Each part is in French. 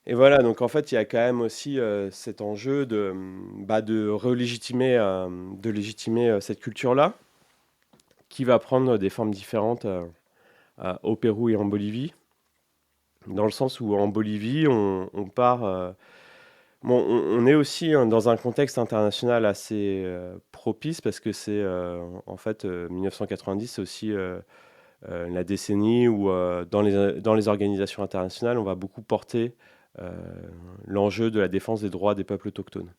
Et voilà, donc en fait, il y a quand même aussi cet enjeu de relégitimer, de légitimer cette culture-là, qui va prendre des formes différentes au Pérou et en Bolivie, dans le sens où en Bolivie, on part. Bon, on est aussi hein, dans un contexte international assez propice parce que c'est en fait 1990, c'est aussi la décennie où dans les organisations internationales, on va beaucoup porter euh, l'enjeu de la défense des droits des peuples autochtones.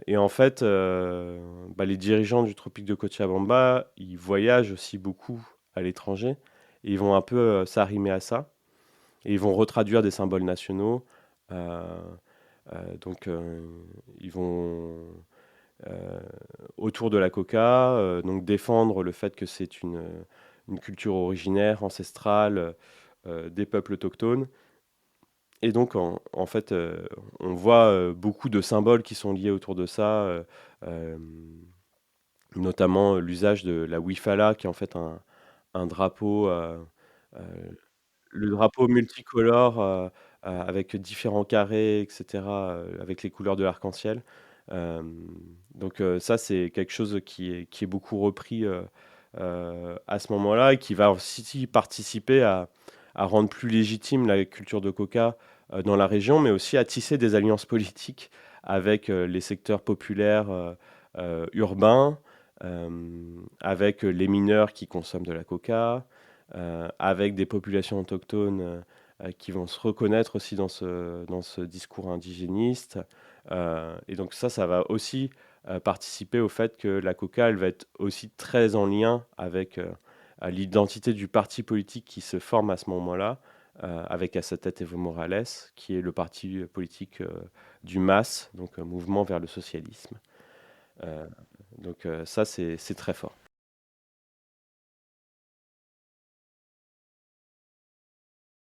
Et en fait, les dirigeants du tropique de Cochabamba, ils voyagent aussi beaucoup à l'étranger et ils vont un peu s'arrimer à ça et ils vont retraduire des symboles nationaux. euh, donc, ils vont euh, autour de la coca, donc défendre le fait que c'est une culture originaire, ancestrale des peuples autochtones. Et donc, en fait, on voit beaucoup de symboles qui sont liés autour de ça, euh, notamment l'usage de la Wifala, qui est en fait un drapeau, euh, le drapeau multicolore avec différents carrés, etc., avec les couleurs de l'arc-en-ciel. Euh, donc, ça, c'est quelque chose qui est beaucoup repris à ce moment-là et qui va aussi participer à rendre plus légitime la culture de coca dans la région, mais aussi à tisser des alliances politiques avec les secteurs populaires urbains, avec les mineurs qui consomment de la coca, avec des populations autochtones qui vont se reconnaître aussi dans ce discours indigéniste. Et donc ça va aussi participer au fait que la coca, elle va être aussi très en lien avec à l'identité du parti politique qui se forme à ce moment-là, avec à sa tête Evo Morales, qui est le parti politique du MAS, donc un mouvement vers le socialisme. Euh, donc ça, c'est très fort.